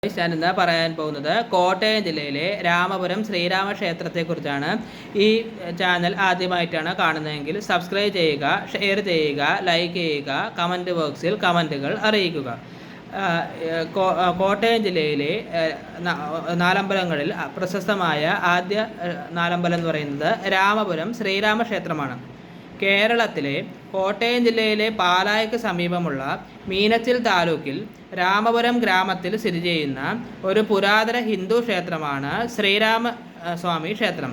ഞാനിന്ന് പറയാൻ പോകുന്നത് കോട്ടയം ജില്ലയിലെ രാമപുരം ശ്രീരാമ ക്ഷേത്രത്തെക്കുറിച്ചാണ്. ഈ ചാനൽ ആദ്യമായിട്ടാണ് കാണുന്നതെങ്കിൽ സബ്സ്ക്രൈബ് ചെയ്യുക, ഷെയർ ചെയ്യുക, ലൈക്ക് ചെയ്യുക, കമൻറ്റ് ബോക്സിൽ കമൻറ്റുകൾ അറിയിക്കുക. കോട്ടയം ജില്ലയിലെ നാലമ്പലങ്ങളിൽ പ്രശസ്തമായ ആദ്യ നാലമ്പലം എന്ന് പറയുന്നത് രാമപുരം ശ്രീരാമ ക്ഷേത്രമാണ്. കേരളത്തിലെ കോട്ടയം ജില്ലയിലെ പാലായ്ക്ക് സമീപമുള്ള മീനച്ചിൽ താലൂക്കിൽ രാമപുരം ഗ്രാമത്തിൽ സ്ഥിതി ചെയ്യുന്ന ഒരു പുരാതന ഹിന്ദു ക്ഷേത്രമാണ് ശ്രീരാമ സ്വാമി ക്ഷേത്രം.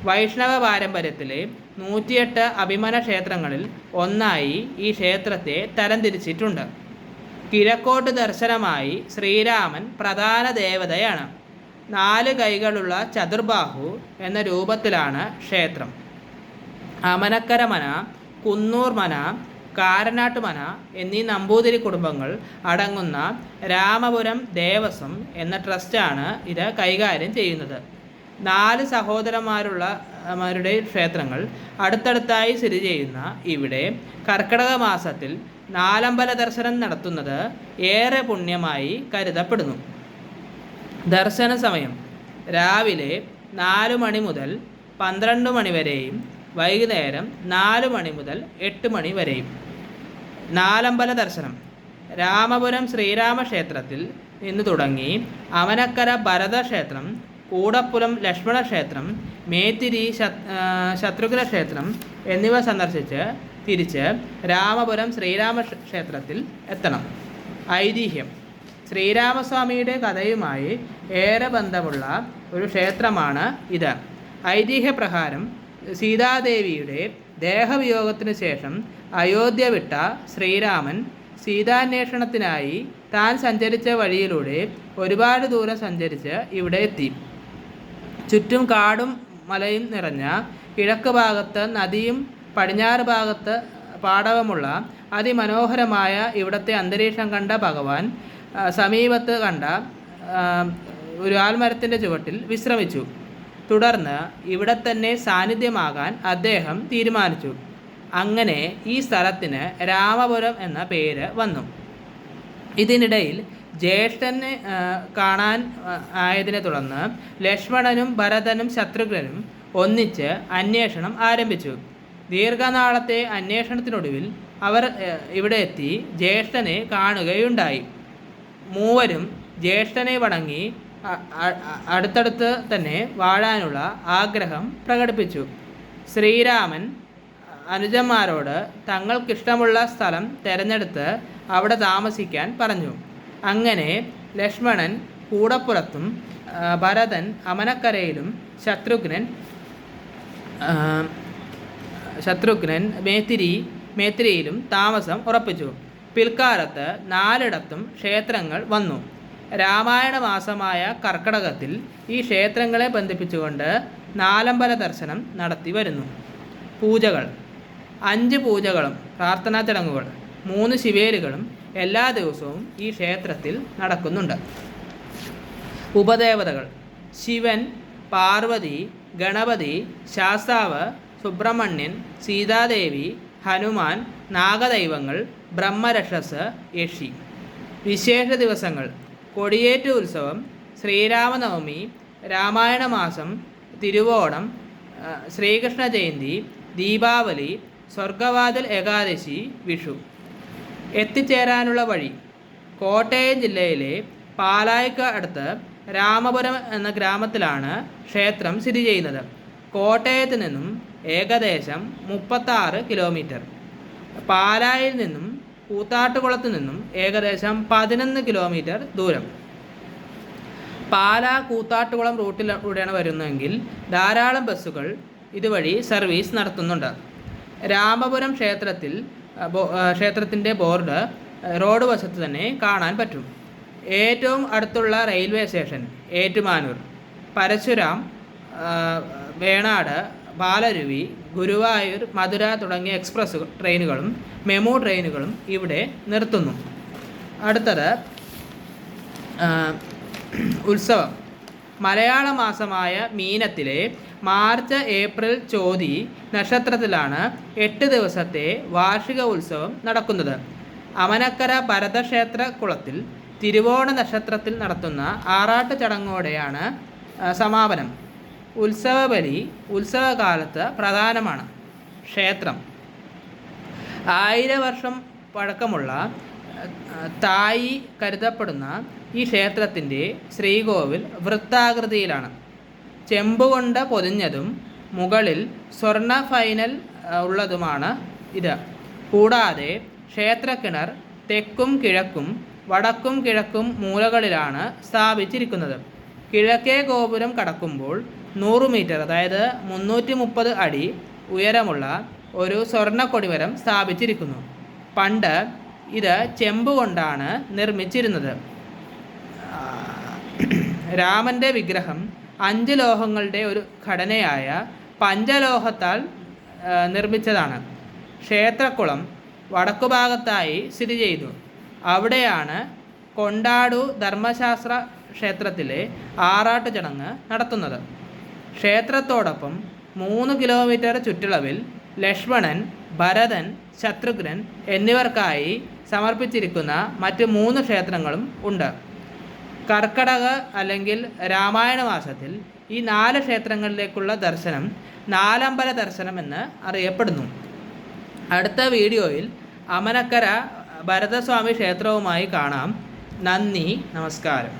വൈഷ്ണവ പാരമ്പര്യത്തിലെ 108 അഭിമന ക്ഷേത്രങ്ങളിൽ ഒന്നായി ഈ ക്ഷേത്രത്തെ തരംതിരിച്ചിട്ടുണ്ട്. കിഴക്കോട്ട് ദർശനമായി ശ്രീരാമൻ പ്രധാന ദേവതയാണ്. 4 കൈകളുള്ള ചതുർബാഹു എന്ന രൂപത്തിലാണ് ക്ഷേത്രം. അമനക്കര മന, കുന്നൂർ മന, കാരനാട്ട് മന എന്നീ നമ്പൂതിരി കുടുംബങ്ങൾ അടങ്ങുന്ന രാമപുരം ദേവസ്വം എന്ന ട്രസ്റ്റാണ് ഇത് കൈകാര്യം ചെയ്യുന്നത്. 4 സഹോദരന്മാരുടെ ക്ഷേത്രങ്ങൾ അടുത്തടുത്തായി സ്ഥിതി ചെയ്യുന്ന ഇവിടെ കർക്കിടക മാസത്തിൽ നാലമ്പല ദർശനം നടത്തുന്നത് ഏറെ പുണ്യമായി കരുതപ്പെടുന്നു. ദർശന സമയം രാവിലെ 4 മണി മുതൽ 12 മണി വരെയും വൈകുന്നേരം 4 മണി മുതൽ 8 മണി വരെയും. നാലമ്പല ദർശനം രാമപുരം ശ്രീരാമ ക്ഷേത്രത്തിൽ നിന്ന് തുടങ്ങി അവനക്കര ഭരത ക്ഷേത്രം, കൂടപ്പുലം ലക്ഷ്മണ ക്ഷേത്രം, മേത്തിരി ശത്രുഘ്ന ക്ഷേത്രം എന്നിവ സന്ദർശിച്ച് തിരിച്ച് രാമപുരം ശ്രീരാമ ക്ഷേത്രത്തിൽ എത്തണം. ഐതിഹ്യം: ശ്രീരാമസ്വാമിയുടെ കഥയുമായി ഏറെ ബന്ധമുള്ള ഒരു ക്ഷേത്രമാണ് ഇത്. ഐതിഹ്യപ്രകാരം സീതാദേവിയുടെ ദേഹവിയോഗത്തിനു ശേഷം അയോധ്യ വിട്ട ശ്രീരാമൻ സീതാന്വേഷണത്തിനായി താൻ സഞ്ചരിച്ച വഴിയിലൂടെ ഒരുപാട് ദൂരം സഞ്ചരിച്ച് ഇവിടെ എത്തി. ചുറ്റും കാടും മലയും നിറഞ്ഞ കിഴക്ക് ഭാഗത്ത് നദിയും പടിഞ്ഞാറ് ഭാഗത്ത് പാടവമുള്ള അതിമനോഹരമായ ഇവിടുത്തെ അന്തരീക്ഷം കണ്ട ഭഗവാൻ സമീപത്ത് കണ്ട ഒരു ആൽമരത്തിൻ്റെ ചുവട്ടിൽ വിശ്രമിച്ചു. തുടർന്ന് ഇവിടെ തന്നെ സാന്നിധ്യമാകാൻ അദ്ദേഹം തീരുമാനിച്ചു. അങ്ങനെ ഈ സ്ഥലത്തിന് രാമപുരം എന്ന പേര് വന്നു. ഇതിനിടയിൽ ജ്യേഷ്ഠനെ കാണാൻ ആയതിനെ തുടർന്ന് ലക്ഷ്മണനും ഭരതനും ശത്രുഘ്നനും ഒന്നിച്ച് അന്വേഷണം ആരംഭിച്ചു. ദീർഘനാളത്തെ അന്വേഷണത്തിനൊടുവിൽ അവർ ഇവിടെ എത്തി ജ്യേഷ്ഠനെ കാണുകയുണ്ടായി. മൂവരും ജ്യേഷ്ഠനെ വണങ്ങി അടുത്തടുത്ത് തന്നെ വാഴാനുള്ള ആഗ്രഹം പ്രകടിപ്പിച്ചു. ശ്രീരാമൻ അനുജന്മാരോട് തങ്ങൾക്കിഷ്ടമുള്ള സ്ഥലം തിരഞ്ഞെടുത്ത് അവിടെ താമസിക്കാൻ പറഞ്ഞു. അങ്ങനെ ലക്ഷ്മണൻ കൂടപ്പുറത്തും ഭരതൻ അമനക്കരയിലും ശത്രുഘ്നൻ മേത്തിരിയിലും താമസം ഉറപ്പിച്ചു. പിൽക്കാലത്ത് 4 ക്ഷേത്രങ്ങൾ വന്നു. രാമായണ മാസമായ കർക്കിടകത്തിൽ ഈ ക്ഷേത്രങ്ങളെ ബന്ധിപ്പിച്ചുകൊണ്ട് നാലമ്പല ദർശനം നടത്തി വരുന്നു. പൂജകൾ: 5 പൂജകളും പ്രാർത്ഥനാ ചടങ്ങുകൾ, 3 ശിവേലികളും എല്ലാ ദിവസവും ഈ ക്ഷേത്രത്തിൽ നടക്കുന്നുണ്ട്. ഉപദേവതകൾ: ശിവൻ, പാർവതി, ഗണപതി, ശാസ്താവ്, സുബ്രഹ്മണ്യൻ, സീതാദേവി, ഹനുമാൻ, നാഗദൈവങ്ങൾ, ബ്രഹ്മരക്ഷസ്, യക്ഷി. വിശേഷ ദിവസങ്ങൾ: കൊടിയേറ്റ് ഉത്സവം, ശ്രീരാമനവമി, രാമായണ മാസം, തിരുവോണം, ശ്രീകൃഷ്ണ ജയന്തി, ദീപാവലി, സ്വർഗവാതിൽ ഏകാദശി, വിഷു. എത്തിച്ചേരാനുള്ള വഴി: കോട്ടയം ജില്ലയിലെ പാലായ്ക്ക് അടുത്ത് രാമപുരം എന്ന ഗ്രാമത്തിലാണ് ക്ഷേത്രം സ്ഥിതി ചെയ്യുന്നത്. കോട്ടയത്ത് നിന്നും ഏകദേശം 36 കിലോമീറ്റർ, പാലായിൽ നിന്നും കൂത്താട്ടുകുളത്ത് നിന്നും ഏകദേശം 11 കിലോമീറ്റർ ദൂരം. പാലാ കൂത്താട്ടുകുളം റൂട്ടിലൂടെയാണ് വരുന്നതെങ്കിൽ ധാരാളം ബസ്സുകൾ ഇതുവഴി സർവീസ് നടത്തുന്നുണ്ട്. രാമപുരം ക്ഷേത്രത്തിൻ്റെ ബോർഡ് റോഡ് വശത്ത് തന്നെ കാണാൻ പറ്റും. ഏറ്റവും അടുത്തുള്ള റെയിൽവേ സ്റ്റേഷൻ ഏറ്റുമാനൂർ. പരശുരാം, വേണാട്, ബാലരുവി, ഗുരുവായൂർ, മധുര തുടങ്ങിയ എക്സ്പ്രസ് ട്രെയിനുകളും മെമു ട്രെയിനുകളും ഇവിടെ നിർത്തുന്നു. അടുത്തത് ഉത്സവം. മലയാള മാസമായ മീനത്തിലെ മാർച്ച്, ഏപ്രിൽ, ചോതി നക്ഷത്രത്തിലാണ് 8 ദിവസത്തെ വാർഷിക ഉത്സവം നടക്കുന്നത്. അമനക്കര ഭരതക്ഷേത്ര കുളത്തിൽ തിരുവോണ നക്ഷത്രത്തിൽ നടത്തുന്ന ആറാട്ട് ചടങ്ങോടെയാണ് സമാപനം. ഉത്സവബലി ഉത്സവകാലത്ത് പ്രധാനമാണ്. ക്ഷേത്രം 1000 വർഷം പഴക്കമുള്ള തായി കരുതപ്പെടുന്ന ഈ ക്ഷേത്രത്തിൻ്റെ ശ്രീകോവിൽ വൃത്താകൃതിയിലാണ്. ചെമ്പുകൊണ്ട് പൊതിഞ്ഞതും മുകളിൽ സ്വർണ്ണ ഫൈനൽ ഉള്ളതുമാണ് ഇത്. കൂടാതെ ക്ഷേത്രക്കിണർ തെക്കും കിഴക്കും വടക്കും കിഴക്കും മൂലകളിലാണ് സ്ഥാപിച്ചിരിക്കുന്നത്. കിഴക്കേ ഗോപുരം കടക്കുമ്പോൾ 100 മീറ്റർ അതായത് 330 അടി ഉയരമുള്ള ഒരു സ്വർണ്ണ കൊടിമരം സ്ഥാപിച്ചിരിക്കുന്നു. പണ്ട് ഇത് ചെമ്പ് കൊണ്ടാണ് നിർമ്മിച്ചിരുന്നത്. രാമൻ്റെ വിഗ്രഹം 5 ലോഹങ്ങളുടെ ഒരു ഘടനയായ പഞ്ചലോഹത്താൽ നിർമ്മിച്ചതാണ്. ക്ഷേത്രക്കുളം വടക്കുഭാഗത്തായി സ്ഥിതി ചെയ്യുന്നു. അവിടെയാണ് കൊണ്ടാടു ധർമ്മശാസ്ത്ര ക്ഷേത്രത്തിലെ ആറാട്ട് ചടങ്ങ് നടത്തുന്നത്. ക്ഷേത്രത്തോടൊപ്പം 3 കിലോമീറ്റർ ചുറ്റളവിൽ ലക്ഷ്മണൻ, ഭരതൻ, ശത്രുഘ്നൻ എന്നിവർക്കായി സമർപ്പിച്ചിരിക്കുന്ന മറ്റ് 3 ക്ഷേത്രങ്ങളും ഉണ്ട്. കർക്കടക അല്ലെങ്കിൽ രാമായണ മാസത്തിൽ ഈ 4 ക്ഷേത്രങ്ങളിലേക്കുള്ള ദർശനം നാലമ്പല ദർശനം എന്ന് അറിയപ്പെടുന്നു. അടുത്ത വീഡിയോയിൽ അമനക്കര ഭരതസ്വാമി ക്ഷേത്രവുമായി കാണാം. നന്ദി, നമസ്കാരം.